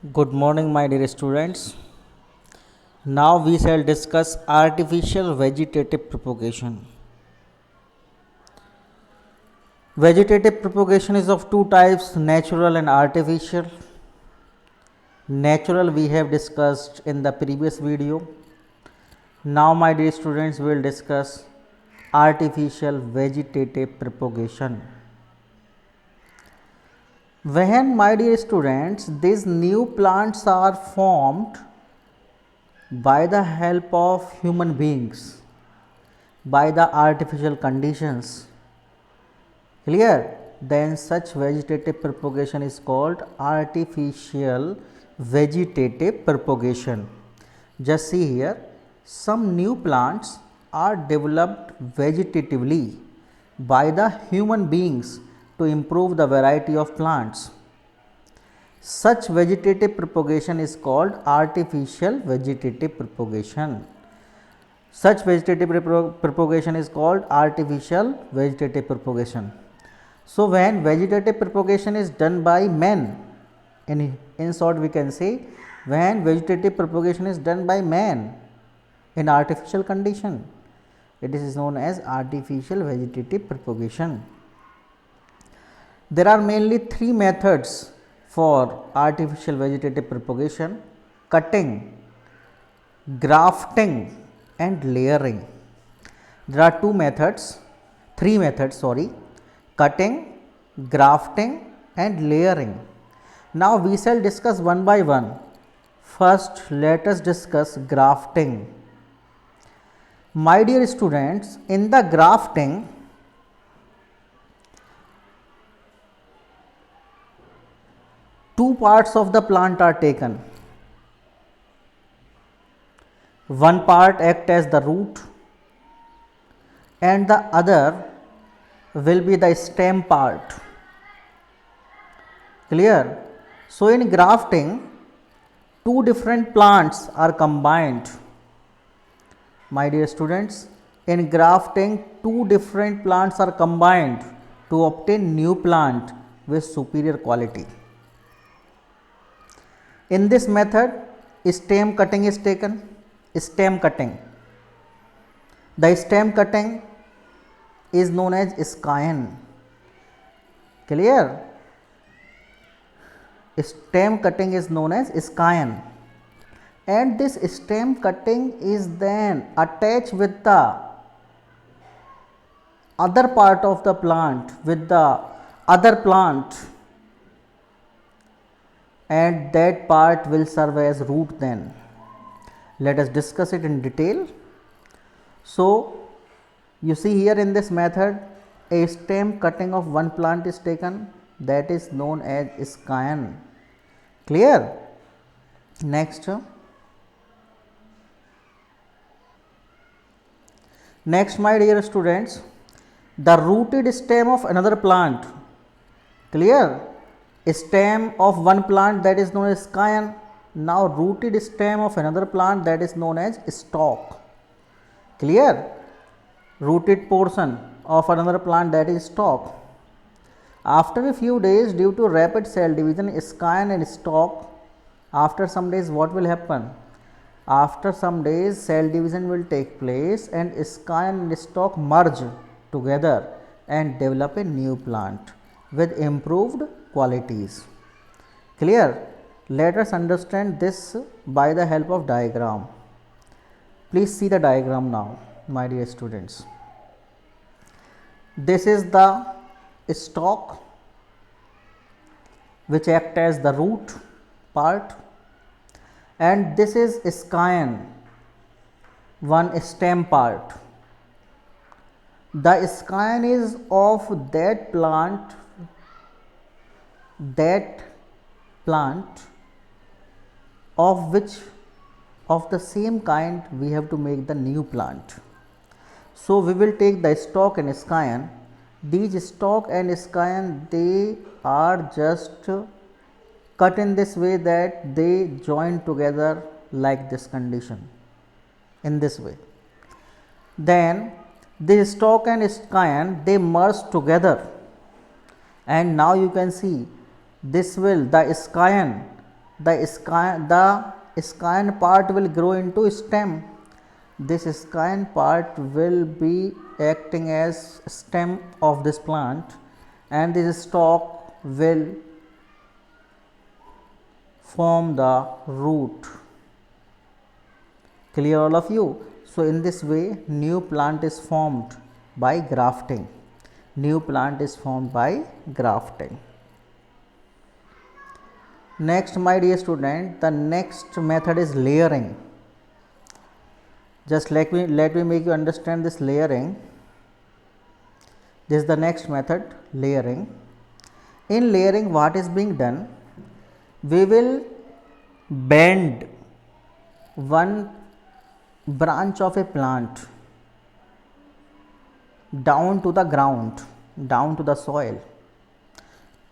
Good morning, my dear students. Now we shall discuss artificial vegetative propagation. Vegetative propagation is of two types, natural and artificial. Natural we have discussed in the previous video. Now, my dear students, we will discuss artificial vegetative propagation. When, my dear students, these new plants are formed by the help of human beings, by the artificial conditions, clear, then such vegetative propagation is called artificial vegetative propagation. Just see here, some new plants are developed vegetatively by the human beings to improve the variety of plants. Such vegetative propagation is called artificial vegetative propagation. Such vegetative propagation is called artificial vegetative propagation. So, when vegetative propagation is done by men, in short we can say, when vegetative propagation is done by man in artificial condition, it is known as artificial vegetative propagation. There are mainly three methods for artificial vegetative propagation: cutting, grafting and layering. There are three methods, cutting, grafting and layering. Now we shall discuss one by one. First, let us discuss grafting. My dear students, in the grafting, two parts of the plant are taken. One part acts as the root and the other will be the stem part. Clear? So, in grafting, two different plants are combined. My dear students, in grafting, two different plants are combined to obtain new plant with superior quality. In this method, stem cutting is taken. Stem cutting. The stem cutting is known as scion. Clear? Stem cutting is known as scion, and this stem cutting is then attached with the other part of the plant, with the other plant, and that part will serve as root then. Let us discuss it in detail. So, you see here in this method, a stem cutting of one plant is taken, that is known as scion. Clear? Next, my dear students, the rooted stem of another plant. Clear? Stem of one plant, that is known as scion. Now, rooted stem of another plant, that is known as stalk. Clear? Rooted portion of another plant, that is stalk. After a few days, due to rapid cell division, scion and stalk, after some days what will happen? After some days, cell division will take place and scion and stalk merge together and develop a new plant with improved qualities. Clear? Let us understand this by the help of diagram. Please see the diagram now, my dear students. This is the stalk which act as the root part, and this is scion, one stem part. The scion is of that plant of which of the same kind we have to make the new plant. So, we will take the stalk and scion. These stalk and scion, they are just cut in this way that they join together like this condition, in this way. Then the stalk and scion, they merge together, and now you can see this will, the scion the scion part will grow into stem. This scion part will be acting as stem of this plant, and this stalk will form the root. Clear all of you? So in this way new plant is formed by grafting. New plant is formed by grafting. Next, my dear student, the next method is layering. Just let me make you understand this layering. This is the next method, layering. In layering, what is being done? We will bend one branch of a plant down to the ground, down to the soil,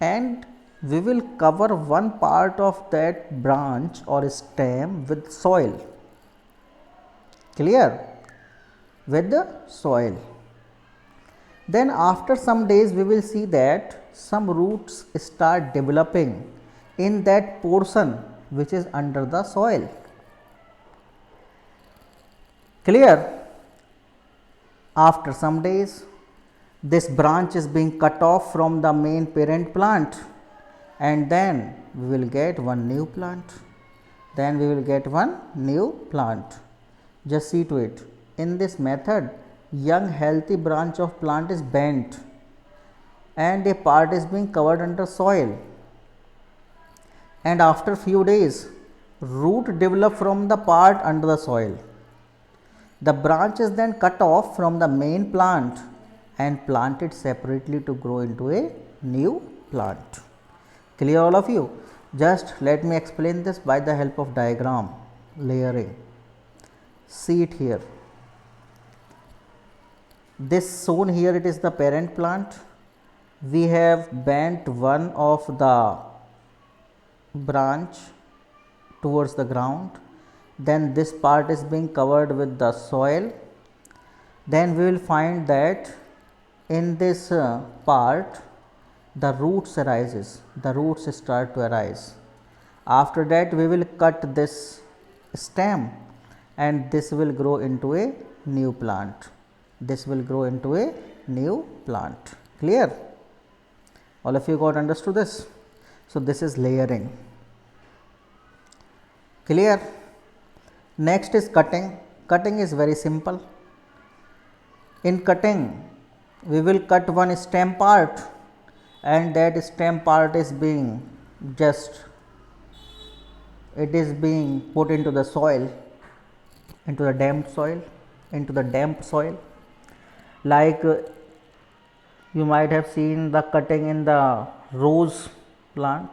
and we will cover one part of that branch or stem with soil. Clear? With the soil. Then after some days we will see that some roots start developing in that portion which is under the soil. Clear? After some days this branch is being cut off from the main parent plant, and then we will get one new plant. Then we will get one new plant. Just see to it. In this method, young healthy branch of plant is bent and a part is being covered under soil, and after few days root develop from the part under the soil. The branch is then cut off from the main plant and planted separately to grow into a new plant. Clear all of you? Just let me explain this by the help of diagram. Layering. See it here. This shown here, it is the parent plant. We have bent one of the branch towards the ground. Then this part is being covered with the soil. Then we will find that in this part the roots arises, the roots start to arise. After that we will cut this stem and this will grow into a new plant. This will grow into a new plant. Clear? All of you got understood this? So this is layering. Clear? Next is cutting. Cutting is very simple. In cutting we will cut one stem part, and that stem part is being put into the soil, into the damp soil, like you might have seen the cutting in the rose plant.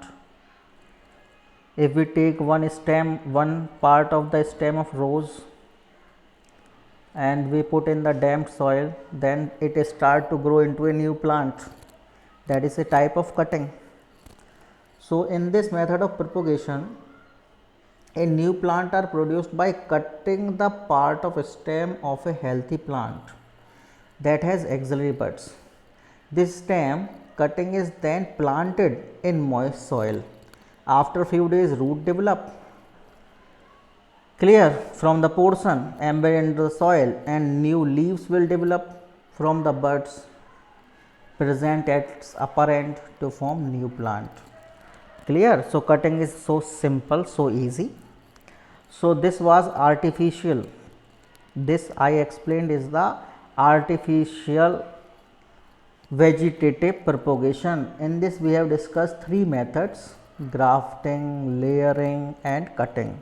If we take one part of the stem of rose and we put in the damp soil, then it start to grow into a new plant. That is a type of cutting. So in this method of propagation, a new plant are produced by cutting the part of a stem of a healthy plant that has axillary buds. This stem cutting is then planted in moist soil. After few days root develop. Clear? From the portion embedded into the soil, and new leaves will develop from the buds present at its upper end to form new plant. Clear? So cutting is so simple, so easy. So this was artificial. This I explained is the artificial vegetative propagation. In this we have discussed three methods: grafting, layering and cutting.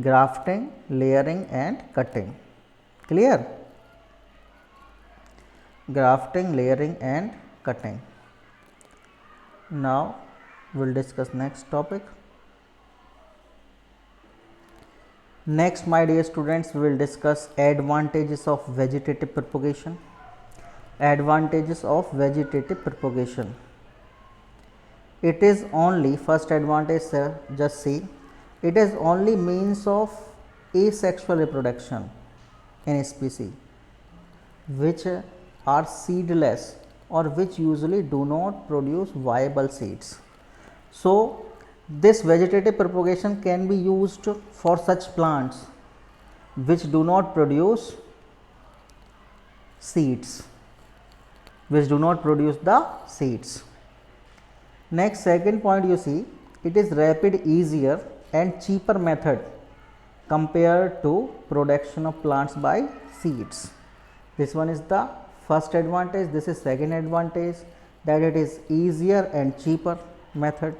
Grafting, layering and cutting. Clear? Grafting, layering and cutting. Now we will discuss next topic. Next, my dear students, we will discuss advantages of vegetative propagation. Advantages of vegetative propagation. It is only, first advantage, just see, it is only means of asexual reproduction in a species which are seedless or which usually do not produce viable seeds. So This vegetative propagation can be used for such plants which do not produce seeds, the seeds. Next, second point, you see, it is rapid, easier and cheaper method compared to production of plants by seeds. This one is the first advantage. This is second advantage, that it is easier and cheaper method.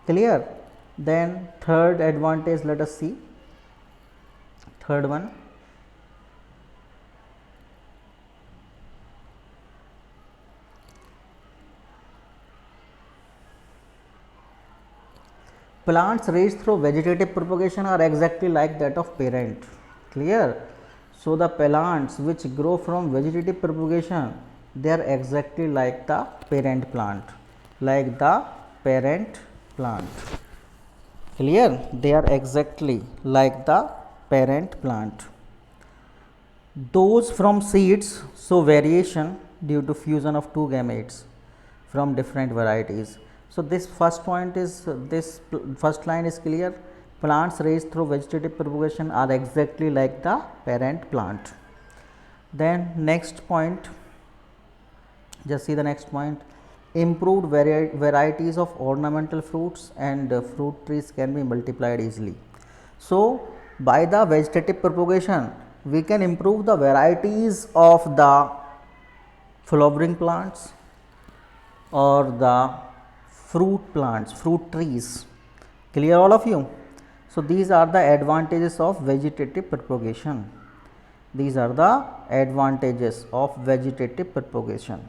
Clear? Then third advantage, let us see. Third one, plants raised through vegetative propagation are exactly like that of parent. Clear? So, the plants which grow from vegetative propagation, they are exactly like the parent plant, Clear? They are exactly like the parent plant. Those from seeds show variation due to fusion of two gametes from different varieties. So, this first point is, this first line is clear. Plants raised through vegetative propagation are exactly like the parent plant. Then next point, just see the next point. Improved varieties of ornamental fruits and fruit trees can be multiplied easily. So, by the vegetative propagation, we can improve the varieties of the flowering plants or the fruit plants, fruit trees. Clear all of you? So, these are the advantages of vegetative propagation. These are the advantages of vegetative propagation.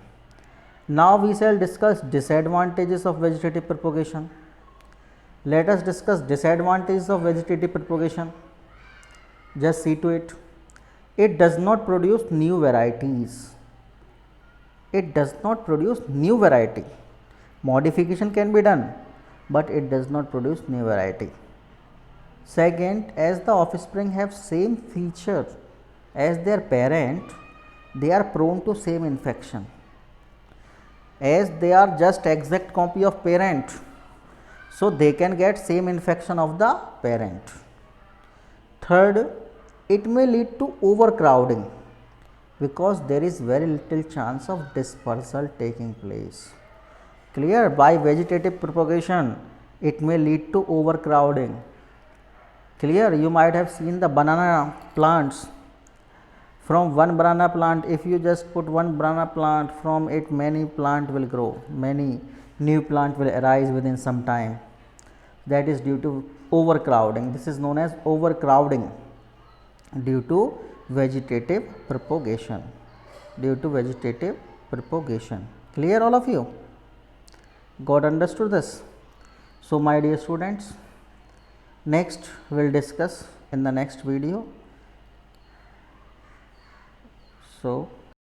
Now, we shall discuss disadvantages of vegetative propagation. Let us discuss disadvantages of vegetative propagation. Just see to it. It does not produce new varieties. It does not produce new variety. Modification can be done, but it does not produce new variety. Second, as the offspring have same feature as their parent, they are prone to same infection. As they are just exact copy of parent, so they can get same infection of the parent. Third, it may lead to overcrowding because there is very little chance of dispersal taking place. Clear? By vegetative propagation, it may lead to overcrowding. Clear? You might have seen the banana plants. From one banana plant, if you just put one banana plant, from it many plant will grow, many new plant will arise within some time. That is due to overcrowding. This is known as overcrowding due to vegetative propagation. Clear all of you? Got understood this? So, my dear students, next we will discuss in the next video. So,